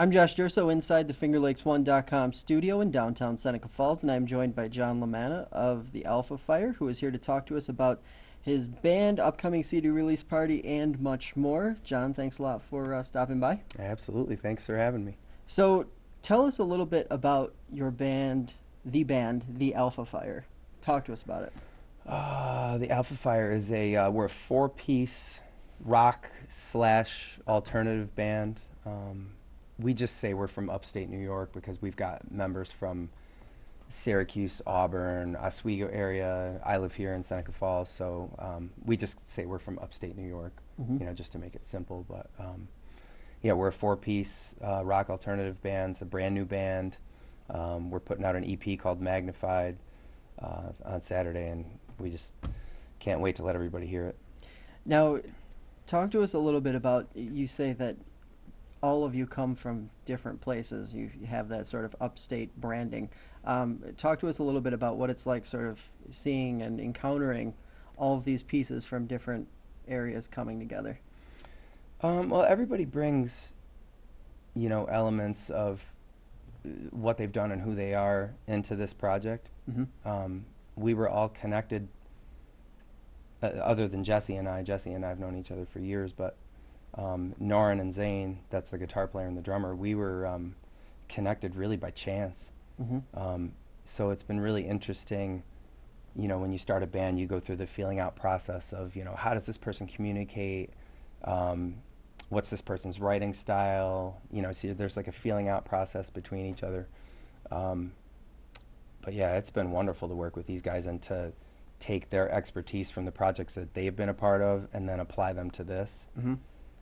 I'm Josh Durso inside the FingerLakes1.com studio in downtown Seneca Falls, and I'm joined by Jon Lamanna of the Alpha Fire, who is here to talk to us about his band, upcoming CD release party, and much more. John, thanks a lot for stopping by. Absolutely. Thanks for having me. So, tell us a little bit about your band, the Alpha Fire. Talk to us about it. The Alpha Fire is we're a four-piece rock slash alternative band. We just say we're from upstate New York because we've got members from Syracuse, Auburn, Oswego area. I live here in Seneca Falls, so we just say we're from upstate New York, just to make it simple. But yeah, we're a four-piece rock alternative band. It's a brand new band. We're putting out an EP called Magnified on Saturday, and we just can't wait to let everybody hear it. Now, talk to us a little bit about, you say that all of you come from different places. You have that sort of upstate branding. Talk to us a little bit about what it's like sort of seeing and encountering all of these pieces from different areas coming together. Well, everybody brings, elements of what they've done and who they are into this project. We were all connected, other than Jesse and I. Jesse and I have known each other for years, but Norin and Zane, that's the guitar player and the drummer, we were connected really by chance. So it's been really interesting, when you start a band, you go through the feeling out process of, how does this person communicate? What's this person's writing style? So there's like a feeling out process between each other. But yeah, it's been wonderful to work with these guys and to take their expertise from the projects that they've been a part of and then apply them to this.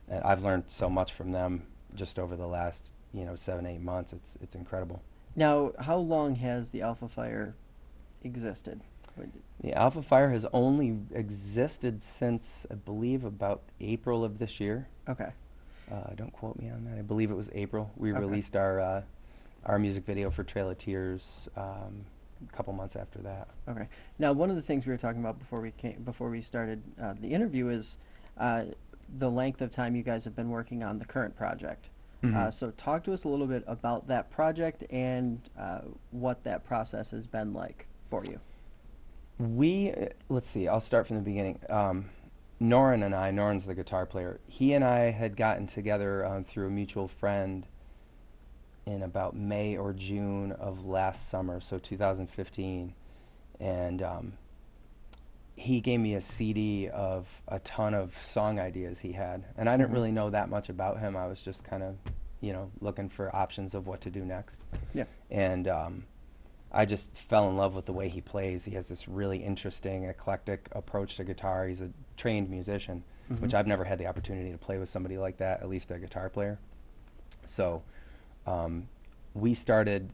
And I've learned so much from them just over the last, 7-8 months. It's incredible. Now, how long has the Alpha Fire existed? The Alpha Fire has only existed since, I believe, about April of this year. Okay. Don't quote me on that. I believe it was April. We Okay. released our music video for Trail of Tears a couple months after that. Okay. Now, one of the things we were talking about before we started the interview is the length of time you guys have been working on the current project. So talk to us a little bit about that project and what that process has been like for you. Let's see, I'll start from the beginning. Norin and I, Norin's the guitar player, he and I had gotten together through a mutual friend in about May or June of last summer, so 2015. And he gave me a CD of a ton of song ideas he had. And I didn't really know that much about him. I was just kind of, looking for options of what to do next. Yeah. And I just fell in love with the way he plays. He has this really interesting, eclectic approach to guitar. He's a trained musician, which I've never had the opportunity to play with somebody like that, at least a guitar player. So we started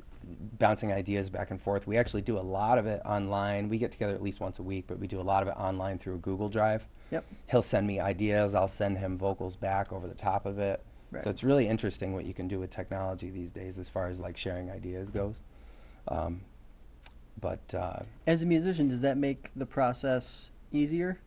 bouncing ideas back and forth. We actually do a lot of it online. We get together at least once a week, but we do a lot of it online through a Google Drive. Yep. He'll send me ideas. I'll send him vocals back over the top of it. Right. So it's really interesting what you can do with technology these days as far as like sharing ideas goes. As a musician, does that make the process easier?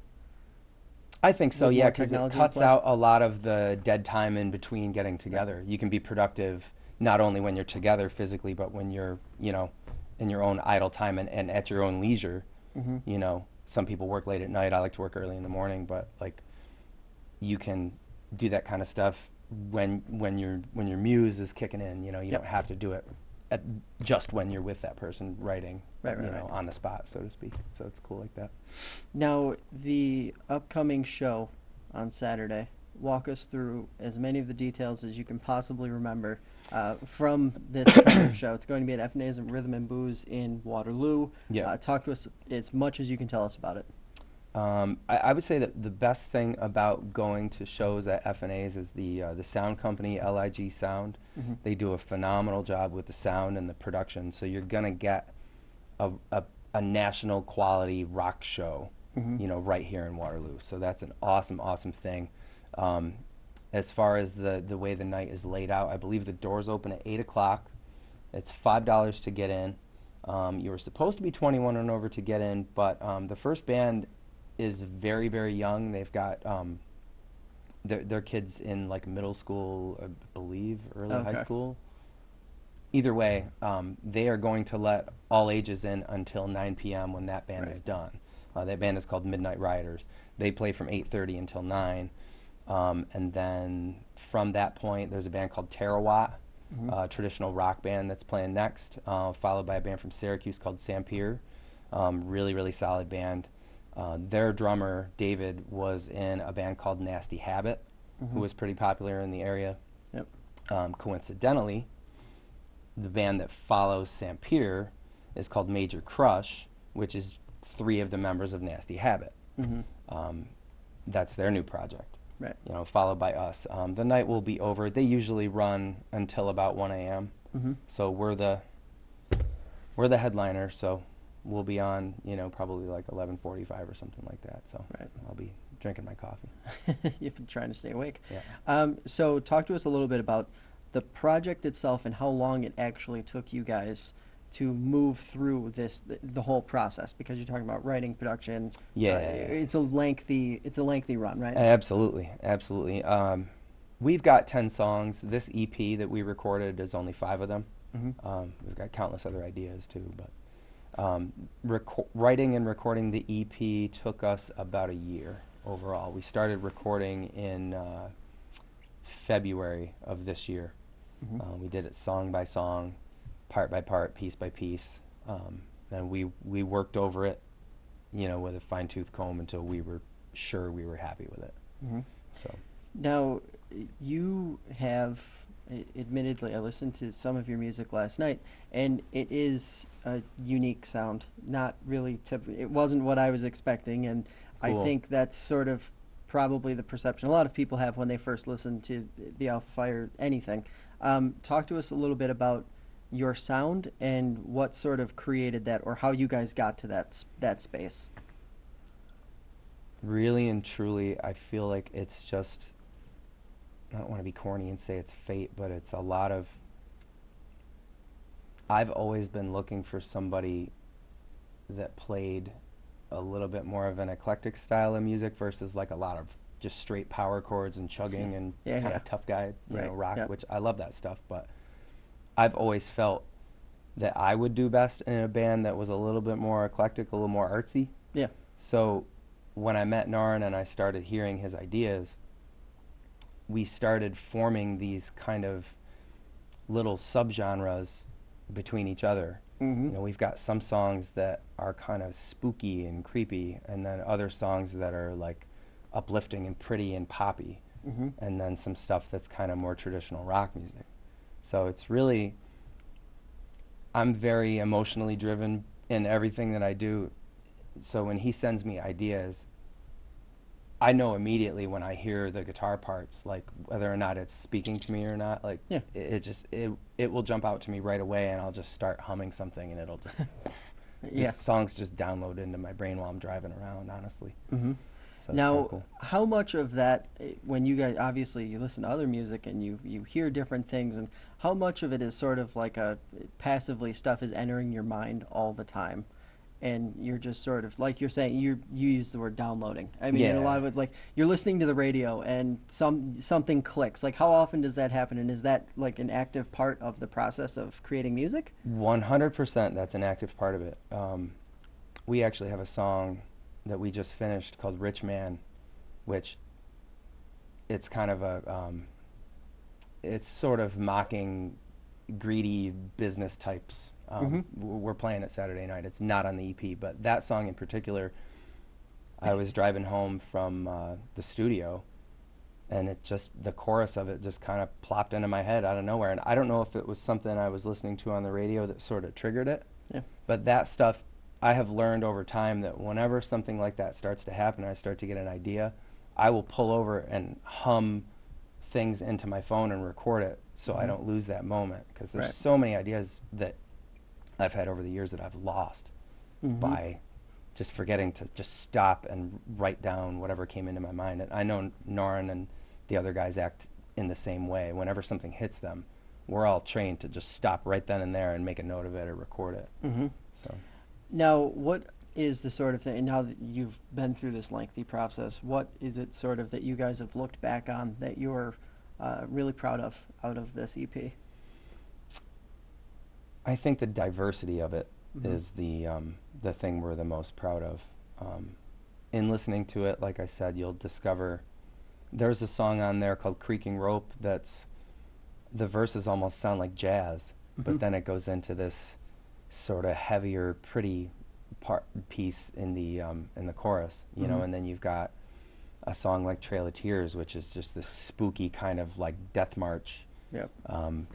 I think so, With yeah, more because it technology cuts in play? out a lot of the dead time in between getting together. You can be productive not only when you're together physically, but when you're, in your own idle time and at your own leisure. Some people work late at night. I like to work early in the morning, but like you can do that kind of stuff when your muse is kicking in. You don't have to do it just when you're with that person writing, Right. on the spot, so to speak. So it's cool like that. Now, the upcoming show on Saturday, walk us through as many of the details as you can possibly remember from this current show. It's going to be at FNA's Rhythm and Booze in Waterloo. Yeah. Talk to us as much as you can tell us about it. I would say that the best thing about going to shows at FNA's is the sound company, LIG Sound. They do a phenomenal job with the sound and the production, so you're going to get a national quality rock show, right here in Waterloo. So that's an awesome thing. As far as the way the night is laid out, I believe the doors open at 8 o'clock. It's $5 to get in. You were supposed to be 21 and over to get in, but the first band is very, very young. They've got they're kids in like middle school, I believe, early high Okay. school. Either way, they are going to let all ages in until 9 p.m. when that band Right. is done. That band is called Midnight Riders. They play from 8:30 until 9, and then from that point, there's a band called Terawatt, Hmm. a traditional rock band that's playing next, followed by a band from Syracuse called Sampier. Really, really solid band. Their drummer, David, was in a band called Nasty Habit, who Hmm. was pretty popular in the area. Yep. Coincidentally, the band that follows Sampier is called Major Crush, which is three of the members of Nasty Habit. Hmm. Um, that's their new project, Right. followed by us. The night will be over. They usually run until about 1 a.m. Hmm. So we're the headliner. So we'll be on, probably like 11:45 or something like that. So Right. I'll be drinking my coffee. You've been trying to stay awake. Yeah. So talk to us a little bit about the project itself and how long it actually took you guys to move through the whole process, because you're talking about writing, production. Yeah. It's a lengthy run, right? Absolutely, absolutely. We've got 10 songs. This EP that we recorded is only 5 of them. Hmm. We've got countless other ideas too, but writing and recording the EP took us about a year overall. We started recording in February of this year. Hmm. We did it song by song, part by part, piece by piece. And we worked over it, with a fine-tooth comb until we were sure we were happy with it. Hmm. So, Now, you have, admittedly, I listened to some of your music last night, and it is a unique sound. Not really it wasn't what I was expecting, and I cool. think that's sort of probably the perception a lot of people have when they first listen to the Alpha Fire anything. Talk to us a little bit about your sound and what sort of created that, or how you guys got to that space. Really and truly, I feel like it's just, I don't want to be corny and say it's fate, but it's a lot of, I've always been looking for somebody that played a little bit more of an eclectic style of music versus like a lot of just straight power chords and chugging and Yeah, kind yeah. of tough guy, Right. rock, Yep. which I love that stuff, but I've always felt that I would do best in a band that was a little bit more eclectic, a little more artsy. Yeah. So when I met Narn and I started hearing his ideas, we started forming these kind of little subgenres between each other. Hmm. We've got some songs that are kind of spooky and creepy, and then other songs that are like uplifting and pretty and poppy, Hmm. and then some stuff that's kind of more traditional rock music. So it's really, I'm very emotionally driven in everything that I do. So when he sends me ideas, I know immediately when I hear the guitar parts, like whether or not it's speaking to me or not. Like Yeah. it will jump out to me right away, and I'll just start humming something, and it'll just Yeah. these songs just download into my brain while I'm driving around. Honestly, Hmm. so it's kind of Now, cool. how much of that, when you guys obviously you listen to other music and you hear different things, and how much of it is sort of like a passively stuff is entering your mind all the time, and you're just sort of like you're saying you use the word downloading. I mean, and a lot Yeah, of it's like you're listening to the radio and something clicks. Like, how often does that happen, and is that like an active part of the process of creating music? 100%. That's an active part of it. We actually have a song that we just finished called "Rich Man," which it's kind of it's sort of mocking greedy business types. Hmm. We're playing it Saturday night. It's not on the EP, but that song in particular, I was driving home from the studio, and the chorus of it just kind of plopped into my head out of nowhere. And I don't know if it was something I was listening to on the radio that sort of triggered it, Yeah. but that stuff, I have learned over time that whenever something like that starts to happen, I start to get an idea, I will pull over and hum things into my phone and record it so I Hmm. don't lose that moment, because there's Right. so many ideas that I've had over the years that I've lost Hmm. by just forgetting to just stop and write down whatever came into my mind. And I know Narn and the other guys act in the same way. Whenever something hits them, we're all trained to just stop right then and there and make a note of it or record it. Hmm. So Now, what is the sort of thing, and now that you've been through this lengthy process, what is it sort of that you guys have looked back on that you're really proud of out of this EP? I think the diversity of it Mm-hmm. is the thing we're the most proud of. In listening to it, like I said, you'll discover there's a song on there called Creaking Rope that's the verses almost sound like jazz, Mm-hmm. but then it goes into this sort of heavier, pretty piece in the chorus, you Mm-hmm. know, and then you've got a song like Trail of Tears, which is just this spooky kind of like death march. Yep. Um,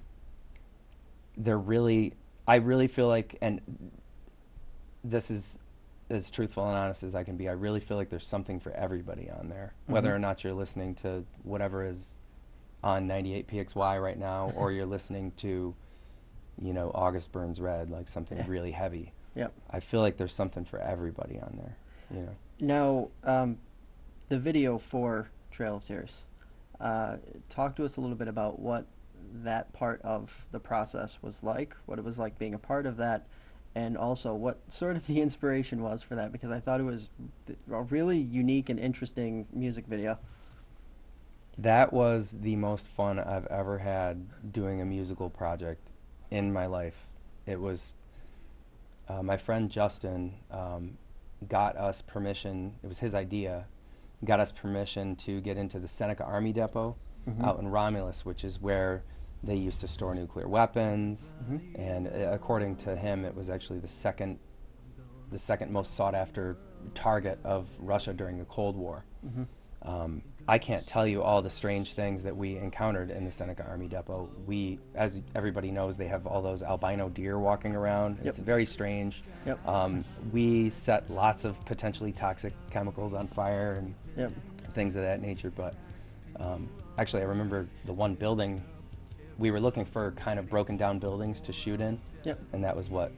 they're really, I really feel like, and this is as truthful and honest as I can be, I really feel like there's something for everybody on there, Mm-hmm. whether or not you're listening to whatever is on 98 PXY right now, or you're listening to, you know, August Burns Red, like something Yeah. really heavy. Yep. I feel like there's something for everybody on there, you know. Now, the video for Trail of Tears. Uh, Talk to us a little bit about what that part of the process was like, what it was like being a part of that, and also what sort of the inspiration was for that, because I thought it was a really unique and interesting music video. That was the most fun I've ever had doing a musical project in my life. It was my friend Justin got us permission. It was his idea. Got us permission to get into the Seneca Army Depot Mm-hmm. out in Romulus, which is where they used to store nuclear weapons. Mm-hmm. And according to him, it was actually the second most sought after target of Russia during the Cold War. Mm-hmm. I can't tell you all the strange things that we encountered in the Seneca Army Depot. We, as everybody knows, they have all those albino deer walking around. Yep. It's very strange. Yep. We set lots of potentially toxic chemicals on fire and Yep. things of that nature. But actually, I remember the one building, we were looking for kind of broken down buildings to shoot in. Yep. And that was what,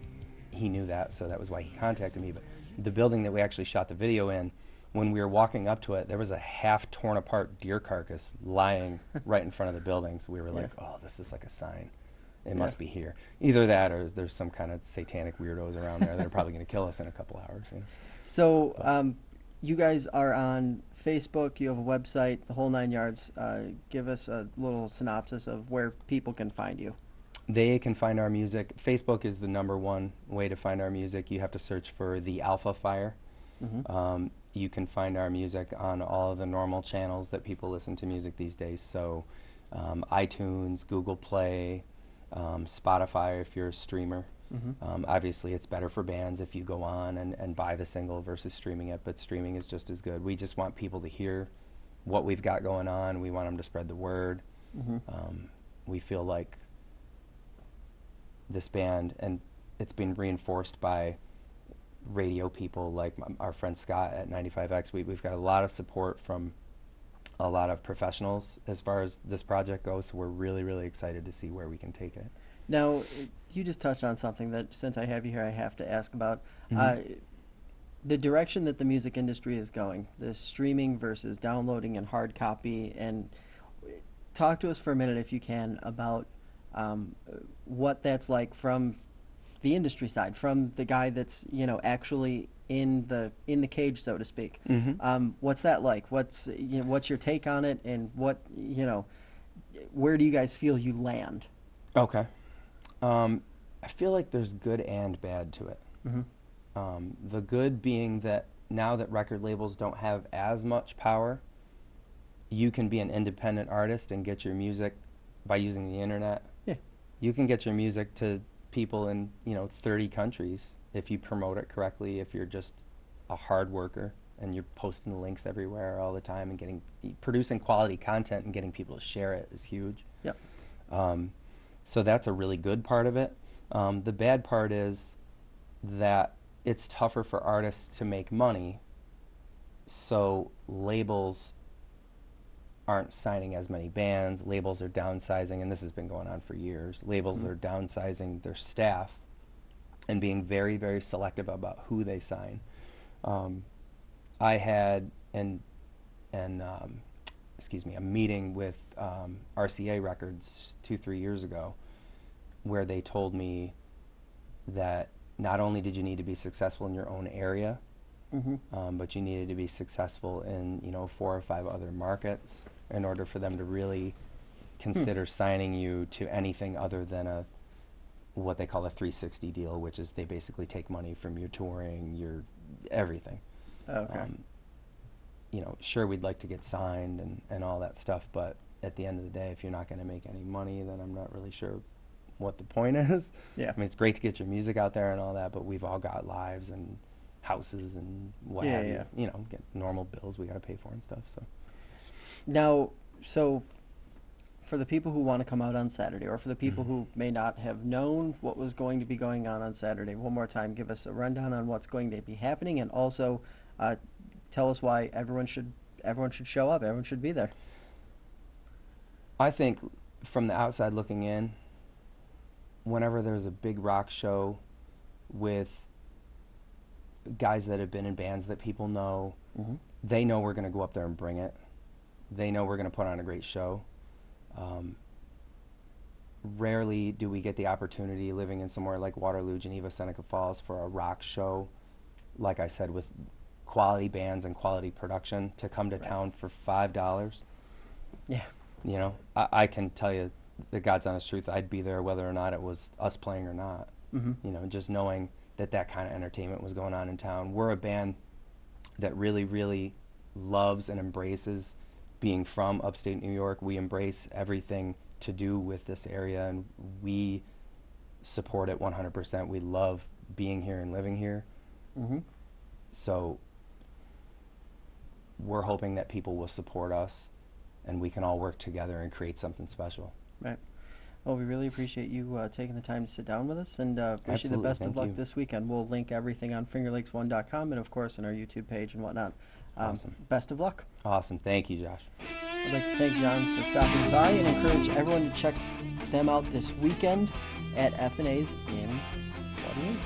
he knew that, so that was why he contacted me. But the building that we actually shot the video in, when we were walking up to it, there was a half torn apart deer carcass lying right in front of the building. So we were like, Yeah. oh, this is like a sign. It Yeah. must be here. Either that or there's some kind of satanic weirdos around there that are probably going to kill us in a couple hours. You know? So, But you guys are on Facebook, you have a website, the whole nine yards. Give us a little synopsis of where people can find you. they can find our music. Facebook is the number one way to find our music. You have to search for The Alpha Fire. Mm-hmm. You can find our music on all of the normal channels that people listen to music these days. So iTunes, Google Play, Spotify if you're a streamer. Mm-hmm. Obviously, it's better for bands if you go on and buy the single versus streaming it, but streaming is just as good. We just want people to hear what we've got going on. We want them to spread the word. Mm-hmm. We feel like this band, and it's been reinforced by radio people like our friend Scott at 95X. We've got a lot of support from a lot of professionals as far as this project goes, so we're really, really excited to see where we can take it. Now, you just touched on something that, since I have you here, I have to ask about. Mhm. The direction that the music industry is going, the streaming versus downloading and hard copy, and talk to us for a minute, if you can, about what that's like from the industry side, from the guy that's actually in the cage, so to speak. Mhm. What's that like? What's your take on it, and where do you guys feel you land? Okay. I feel like there's good and bad to it. Mm-hmm. The good being that now that record labels don't have as much power, you can be an independent artist and get your music by using the internet. Yeah. You can get your music to people in 30 countries if you promote it correctly. If you're just a hard worker and you're posting links everywhere all the time and producing quality content and getting people to share it is huge. Yep. So that's a really good part of it. The bad part is that it's tougher for artists to make money, so labels aren't signing as many bands. Labels are downsizing, and this has been going on for years. Labels are downsizing their staff and being very, very selective about who they sign. I had a meeting with RCA Records 2-3 years ago, where they told me that not only did you need to be successful in your own area, Mm-hmm. but you needed to be successful in 4 or 5 other markets in order for them to really Hmm. consider signing you to anything other than what they call a 360 deal, which is they basically take money from your touring, your everything. Okay. Um, sure, we'd like to get signed and all that stuff, but at the end of the day, if you're not going to make any money, then I'm not really sure what the point is. Yeah. I mean, it's great to get your music out there and all that, but we've all got lives and houses and what Yeah, have yeah. you. Get normal bills we got to pay for and stuff. So Now, so for the people who want to come out on Saturday, or for the people Mhm. who may not have known what was going to be going on Saturday, one more time, give us a rundown on what's going to be happening, and also uh, tell us why everyone should show up. Everyone should be there. I think from the outside looking in, whenever there's a big rock show with guys that have been in bands that people know, Mm-hmm. they know we're going to go up there and bring it. They know we're going to put on a great show. Rarely do we get the opportunity living in somewhere like Waterloo, Geneva, Seneca Falls for a rock show, like I said, with quality bands and quality production to come to Right. town for $5. Yeah. I can tell you the God's honest truth, I'd be there whether or not it was us playing or not. Mm-hmm. Just knowing that kind of entertainment was going on in town. We're a band that really, really loves and embraces being from upstate New York. We embrace everything to do with this area, and we support it 100%. We love being here and living here. Mm-hmm. So we're hoping that people will support us and we can all work together and create something special. Right. Well, we really appreciate you taking the time to sit down with us, and wish you the Absolutely, best of thank luck you. this weekend. We'll link everything on fingerlakes1.com and, of course, on our YouTube page and whatnot. Awesome. Best of luck. Awesome. Thank you, Josh. I'd like to thank John for stopping by and encourage everyone to check them out this weekend at F&A's in Waterloo.